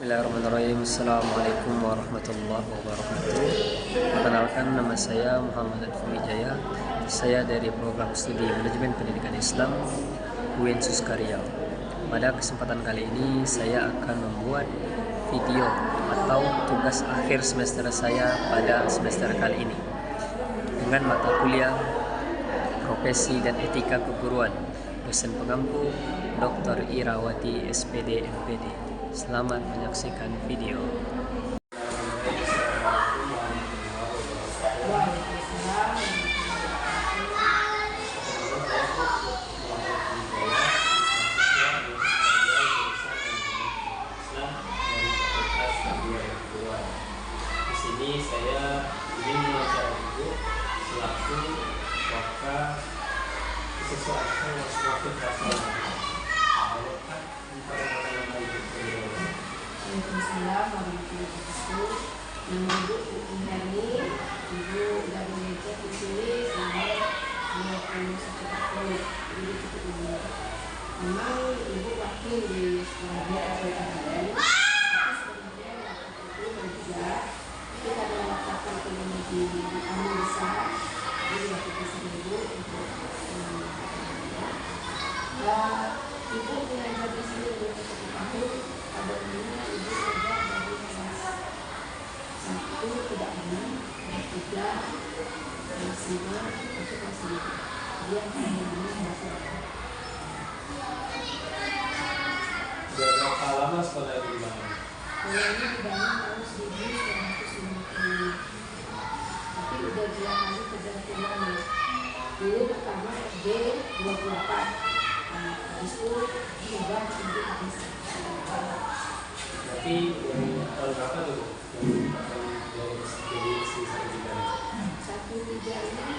Bismillahirrahmanirrahim. Assalamualaikum warahmatullahi wabarakatuh. Perkenalkan, nama saya Muhammad Wijaya. Saya dari program studi Manajemen Pendidikan Islam UIN Suskaria. Pada kesempatan kali ini saya akan membuat video atau tugas akhir semester saya pada semester kali ini dengan mata kuliah Profesi dan Etika Keguruan, dosen pengampu Dr. Irawati SPD MPD. Selamat menyaksikan video. Di sini saya ingin mengajar ibu selaku wakil sesuatu wakil kelas. Waalaikumsalam warahmatullahi wabarakatuh. Nama Ibu Hani, Ibu sudah belajar ditulis sampai 21 tahun. Ibu cukup umur. Memang Ibu wakil di sekolah atau tapi sebenarnya waktu itu berbeda. Tapi karena waktu ekonomi di kami besar, jadi waktu itu Ibu untuk Ibu mengajar di sini untuk 1 tahun. Pada umumnya Ibu belajar dari kelas 1 tidak benar, kelas 3, kelas 5, masuk kelas 5. Dia akan mengambil bahasa Arab. Sudah berapa lama sekolah di mana? Sekolah ini dibangun tahun 1950. Tapi udah 2 kali kegantiannya. Dulu pertama SD 28. Habis itu diubah menjadi habis. Berarti tahun berapa tuh? Jadi istri saya juga. 1 ini tahun 2008.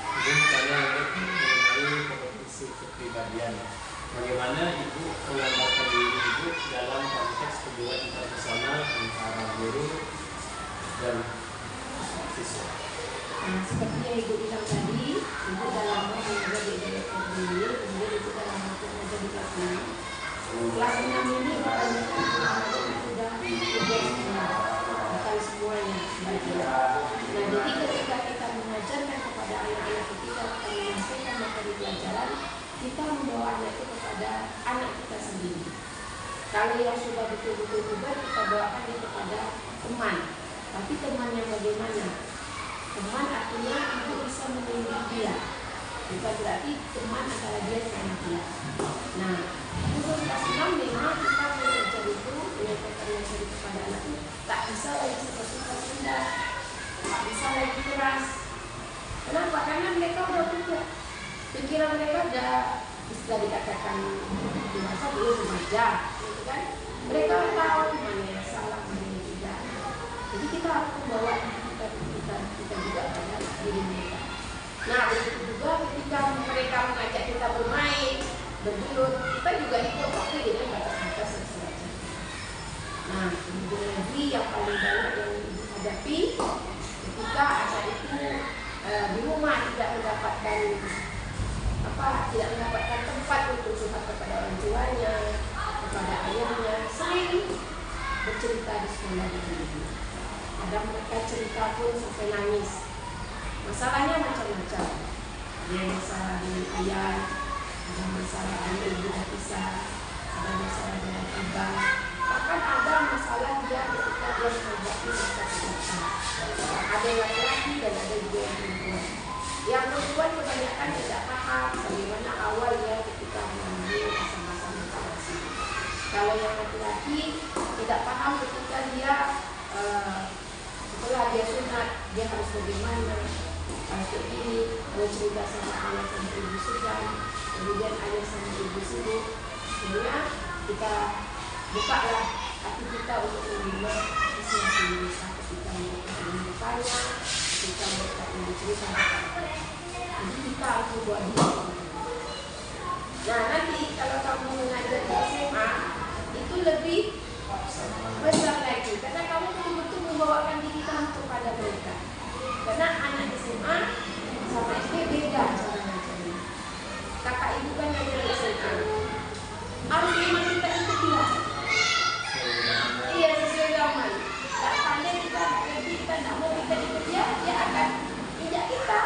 Mungkin saya mengenai kompetisi kepribadian. Bagaimana Ibu menggambarkan diri Ibu dalam konteks hubungan interpersonal antara guru dan siswa? Seperti yang Ibu bilang tadi, Ibu dah lama mengajar di DPR dulu, kemudian Ibu dah lama mengajar di kelas 6. Kelas 6 ini kebanyakan anak-anak sudah bukan semuanya belajar. Nah, jadi ketika kita mengajarkan kepada anak-anak kita menyampaikan materi pelajaran, kita membawa anak itu kepada anak kita sendiri. Kalau yang sudah betul-betul hebat, kita bawakan dia kepada teman. Tapi teman yang bagaimana? Teman artinya Ibu bisa membimbing dia, bukan berarti teman antara dia dengan dia. Nah, khusus kelas 6 memang kita mengajar itu menyampaikan materi kepada anak itu tak bisa lagi seperti kelas rendah, tak bisa lagi keras. Kenapa? Karena mereka udah punya pikiran, mereka udah istilah dikatakan dewasa, belum remaja, gitu kan? Mereka tahu mana yang salah, mana yang tidak. Jadi kita harus membawa kita juga pada diri mereka. Nah, begitu juga ketika mereka mengajak kita bermain, bergelut, kita juga ikut, tapi dengan batas-batas yang sewajarnya. Nah, kemudian lagi yang paling banyak yang Ibu hadapi ketika anak itu di rumah tidak mendapatkan tempat untuk curhat kepada orang tuanya, kepada ayahnya, sering bercerita di sekolah ini. Ada mereka cerita pun sampai nangis. Masalahnya macam-macam. Ada masalah dengan ayah, ada masalah dengan ibu dan pisah, ada masalah dengan abang. Bahkan ada masalah dia ketika dia menghadapi masa kehidupan. Ada yang laki-laki dan ada juga yang perempuan. Yang perempuan kebanyakan tidak paham bagaimana awalnya ketika mengalami masa-masa menstruasi. Kalau yang laki-laki tidak paham ketika dia setelah dia sunat, dia harus bagaimana. Kayak ini, ada cerita sama ayah sama ibu sedang, kemudian ayah sama ibu sibuk. Sehingga kita bukalah hati kita untuk menerima isi-isi ketika mereka ingin bertanya, ketika mereka ingin bercerita. Jadi kita harus membuat diri. Nah, nanti kalau kamu mengajar di SMA, itu lebih besar lagi, karena kamu betul-betul membawakan diri kamu kepada mereka. Karena anak SMA sama SD beda cara ngajarnya. Kakak bukan hanya di SMA. Harus memang kita ikut dia. Iya, sesuai zaman. Tak pandai kita, nanti kita tak mau kita ikut dia, dia akan injak kita.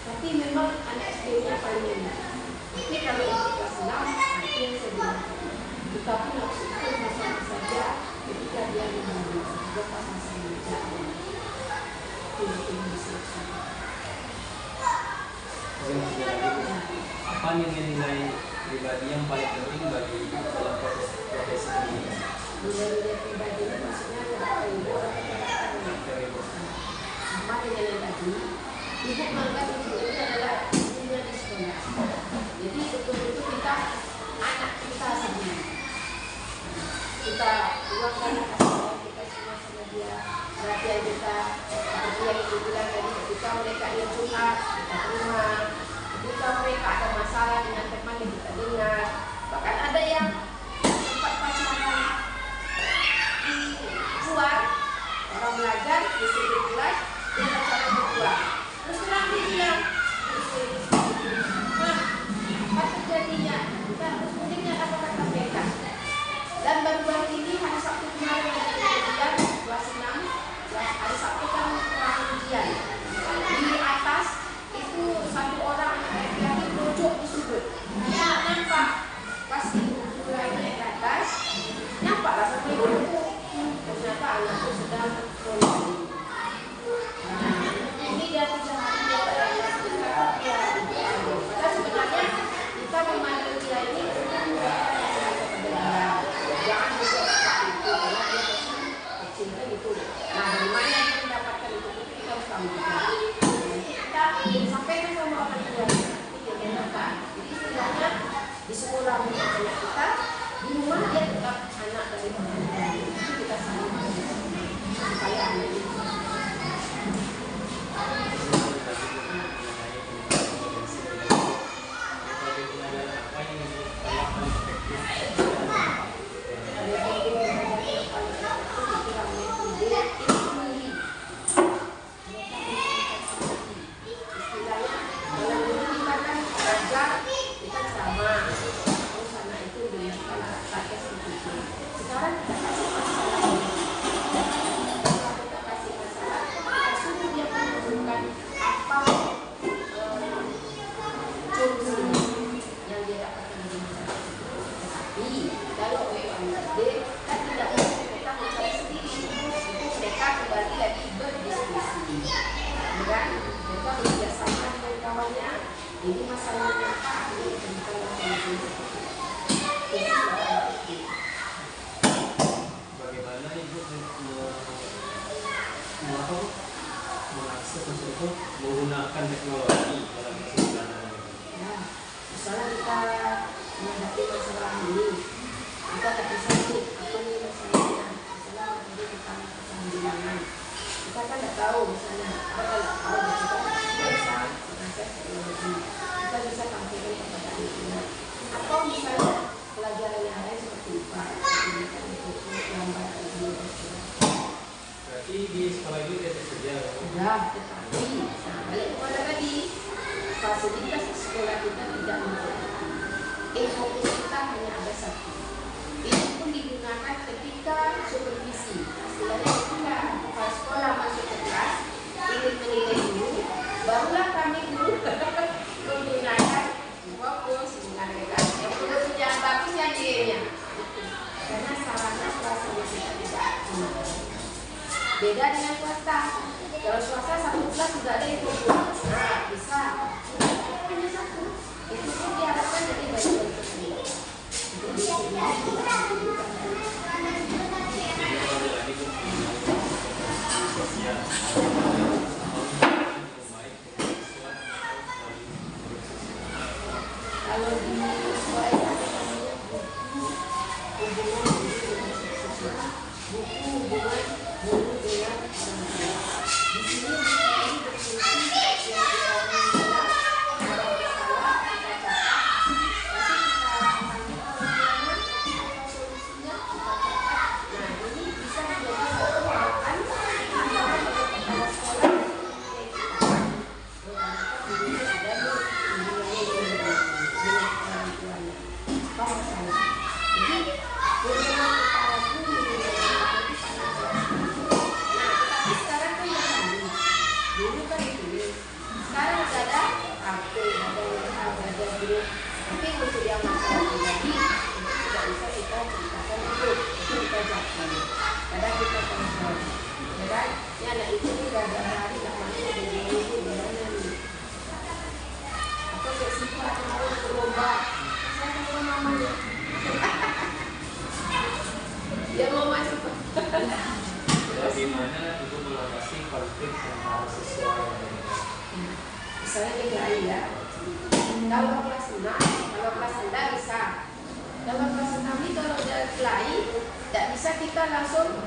Tapi memang anak SD-nya paling enak. Tapi kalau untuk kelas 6, nanti yang saya bilang, kita pun harus ikut masa-masa saja ketika dia membangun lepas masa muda. Itu bisa. Apa nilai-nilai pribadi yang paling penting bagi dalam profesi ini? Nilai-nilai pribadi itu maksudnya beberapa ibu orang sama dengan yang tadi. Ibu menganggap ibu itu adalah ibunya di sekolah. Jadi betul-betul kita anak kita sendiri. Kita luangkan kasih sayang kita semua sama dia, perhatian kita. Seperti yang ibu bilang tadi, ketika mereka ingin curhat, kita terima. Ketika mereka ada masalah dengan teman yang kita dengar. Bahkan ada yang tempat pacaran di luar, orang belajar di sini kelas, dia pacaran berdua. Terus terang dia bilang, apa terjadinya? Kita harus mendingnya apa kata mereka. Dan baru-baru ini hari Sabtu kemarin ada kejadian kelas 6, hari Sabtu kan terakhir ujian. Di atas itu satu orang laki-laki pojok di sudut. Dia nampak pas ibu mulai naik ke atas, nampaklah sampai ibu. Ternyata anakku sedang berlari. Ini dia 3 hari dia tak ada dia. Padahal sebenarnya kita memandang dia ini jangan juga seperti itu karena dia pasti kecilnya gitu. Nah, dari mana dia mendapatkan itu kita harus tahu juga. Kita sampaikan sama orang tua kita dengarkan. Jadi istilahnya di sekolah punya anak kita, di rumah dia tetap anak dari orang tua. Itu kita saling supaya anak itu. Jadi masalahnya apa? Ini bukan Bagaimana ibu mengakses untuk menggunakan teknologi dalam persidangan? Ya, misalnya kita menghadapi masalah ini, kita tak bisa nih apa nih masalahnya. Misalnya tadi kita pertandingan, kita kan tidak tahu misalnya kita tidak tahu kita bisa mengakses teknologi. Kita bisa tampilkan kepada anak-anak. Atau misalnya pelajaran yang lain seperti IPA, gambar, Berarti di sekolah itu tidak tersedia? sudah, tetapi balik kepada tadi fasilitas sekolah kita tidak memadai. Fokus kita hanya ada satu. Itu pun digunakan ketika supervisi. Istilahnya ketika kepala sekolah masuk ke kelas ingin menilai guru, barulah kami guru menggunakan fokus menggunakan yang fokus yang bagus yang dirinya. Karena sarana swasta kita tidak memadai. Beda dengan swasta. Kalau swasta satu kelas sudah ada yang fokus, nah bisa hanya satu. Itu pun diharapkan jadi baik-baik sendiri. Kalau di sekolah itu ada namanya buku hubungan guru dengan orang tua. Di sini ini berfungsi yang kita bilang ada masalah kita catat, nanti kita tanyakan apa solusinya kita catat. Nah ini bisa menjadi satu bahan antara kepala sekolah dan kita. Ada hubungannya dengan dulu. Tapi untuk yang masalah pribadi itu tidak bisa kita ceritakan itu kita jawabkan. Kadang kita kontrol. Kadang ya anak itu sudah berapa hari tak masuk di minggu gimana nih? Atau kayak sifat mau berlomba, saya mau mamanya. Dia mau masuk. Bagaimana untuk mengatasi konflik antara siswa yang berbeda? Misalnya dia kelahi ya. Kalau kelas 6, kalau kelas 6 bisa. Kalau kelas 6 ini kalau dia kelahi, tidak bisa kita langsung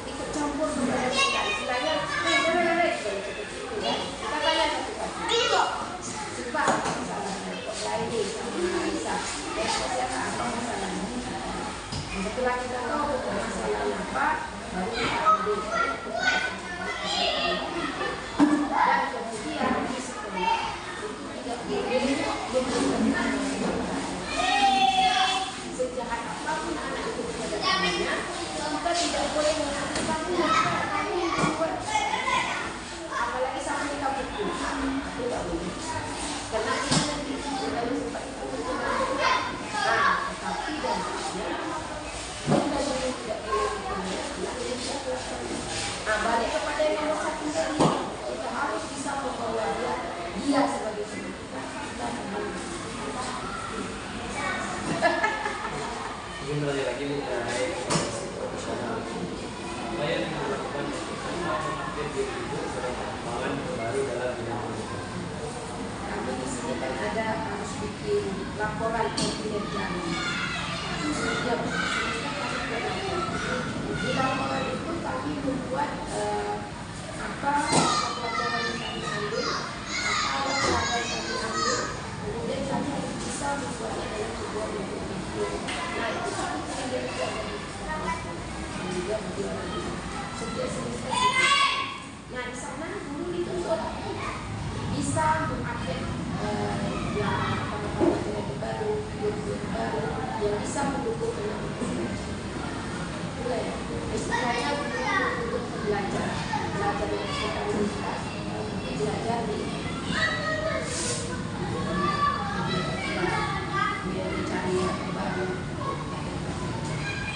ikut campur kepada kita. Istilahnya, seperti itu ya. Kita tanya satu-satu. Sebab masalahnya kok kelahi ini sama bisa. Ya, siapa apa masalahnya? Setelah kita tahu masalahnya apa, baru kita ambil. Dan kemudian di sekolah itu tidak boleh sejahat apapun anak itu kepada temannya, kita tidak boleh mengatakan kamu yang membuat, apalagi sampai kita pukul, tidak boleh. Karena ini nanti kita sempat itu nah, tetapi dan kita tidak boleh nah, balik kepada yang nomor satu tadi, kita harus bisa membawa dia sebagai sumber kita Mungkin kembali lagi mengenai profesional. Apa yang dilakukan untuk mengupdate diri itu sebagai perkembangan baru dalam bidang pendidikan? Kami di sini kan ada harus bikin laporan kinerja. Itu setiap di laporan itu kami membuat apa pelajaran yang kami ambil, apa pelajaran yang kami ambil, kemudian kami bisa membuatnya dalam sebuah buku. Nah itu satu kinerja dan juga bagaimana setiap semester. Nah di sana guru dituntut bisa mengupdate yang apa-apa baru, video baru yang bisa mendukung anak-anak. Istilahnya untuk belajar dengan sekaligus belajar di biar mencari yang baru.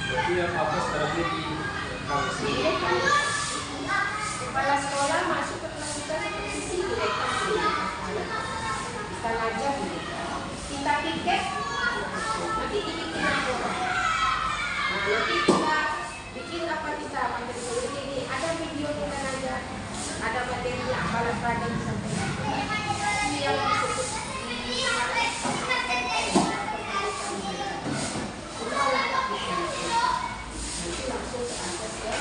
Berarti yang fokus berarti di kampus. Kepala sekolah masuk ke kelas kita seperti sih direktur kita ngajar kita tiket nanti dibikin laporan. Nah nanti kita bikin apa kita materi ini ada video kita ngajar, ada materi apalah tadi disampaikan. Ini yang disebut di nanti langsung ke atas ya.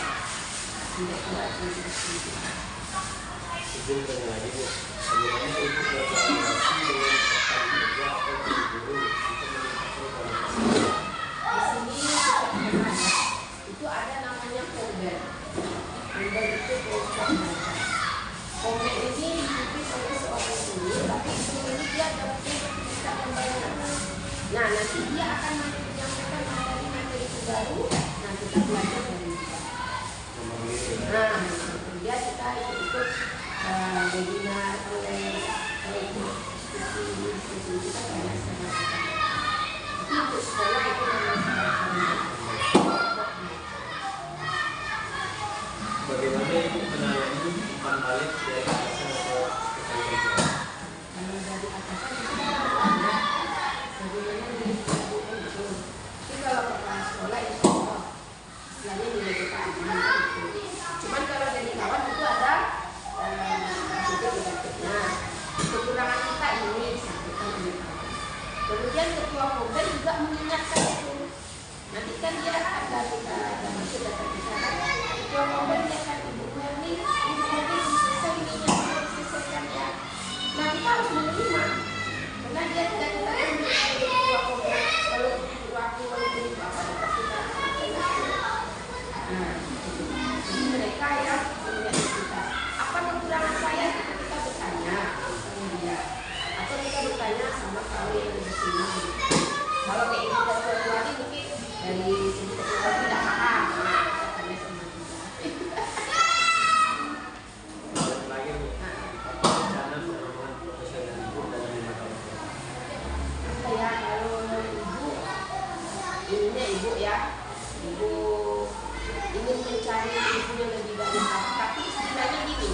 Izin tanya lagi Bu, bagaimana Ibu berkolaborasi dengan rekan kerja atau guru untuk meningkatkan kualitas? Itu ada namanya Komber. Komber itu program belajar. Komber ini dipimpin oleh seorang guru, tapi guru ini dia dapat sertifikat yang banyak. Nah nanti dia akan menyampaikan materi-materi baru. Nah kita belajar dari dia. Nah kemudian kita ikut webinar oleh institusi kita banyak sekali. Untuk sekolah itu bagaimana Ibu menangani umpan balik dari atasan atau rekan kerja? kalau dari atasan itu bagaimana dilakukan itu. Tapi kalau kepala sekolah itu istilahnya nilai kita aman itu. Cuman kalau dari kawan itu ada juga negatifnya. Kekurangan kita ini disampaikan oleh kawan. Kemudian ketua kompen juga mengingatkan itu. Nanti kan dia ada kita ada masuk data kita kan. Ketua kompen dia akan ibu Murni selesai ini yang harus diselesaikan ya. Nah kita harus menerima. Karena dia tidak kita menjadi ketua kompen. Kalau waktu itu apa dapat kita. Nah, jadi mereka yang melihat kita. Apa kekurangan saya itu kita bertanya sama dia. Atau kita bertanya sama kawan yang di sini. Kalau kayak ini dari suatu hari mungkin dari segi ketua tidak paham. Nah, kita tanya sama dia. Dan terakhir Bu, apa rencana pengembangan profesional Ibu dalam 5 tahun? ibu ya, ibu ingin mencari ilmu yang lebih banyak. Tapi sebenarnya gini,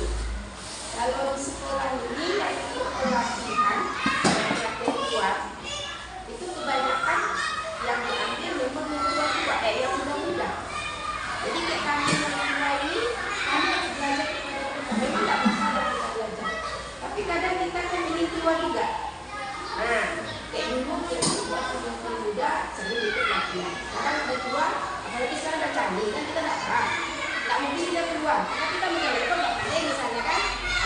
kalau di sekolah ini yang ikut pelatihan yang kuat itu kebanyakan yang diambil memang yang tua-tua, yang muda-muda. Jadi kayak kami yang tua ini, kami harus belajar memang tidak masalah kita belajar. Tapi kadang kita kan ingin keluar juga. Nah, kayak dulu yang muda sering ikut latihan. Sekarang udah tua, apalagi sekarang udah canggih kan kita nggak paham. Nggak mungkin kita keluar. Karena kita menjalankan nggak pandai misalnya kan.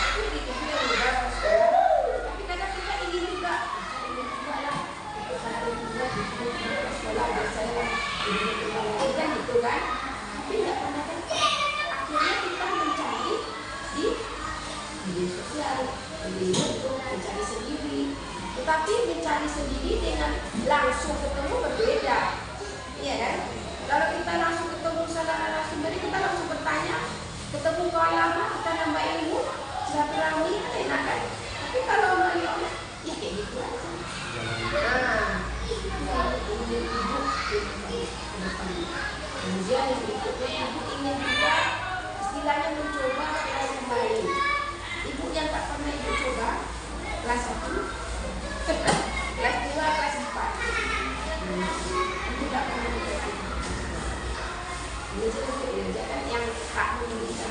Itu gitu yang muda sekolah. Tapi kadang kita ingin juga lah. Kalau juga di sekolah ada saya ingin kan gitu kan. Tapi nggak pernah kan. Akhirnya kita mencari di media sosial, di YouTube, mencari sendiri. Tetapi mencari sendiri dengan langsung ketemu berbeda, iya kan? Kalau kita langsung ketemu salah narasumber, kita langsung bertanya, ketemu kawan lama, kita nambah ilmu, silaturahmi, enak kan? Tapi kalau melalui ya kayak gitu aja. Nah, ini ibu kemudian yang berikutnya ibu ingin juga istilahnya mencoba kelas yang lain. Ibu yang tak pernah ibu coba kelas 1 kelas 2, kelas 4 itu tak pernah dikasih. Ini sudah diajarkan yang tak memiliki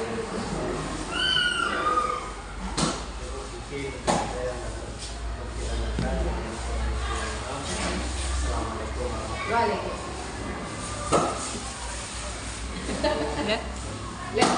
Waalaikumsalam. Ya. Lihat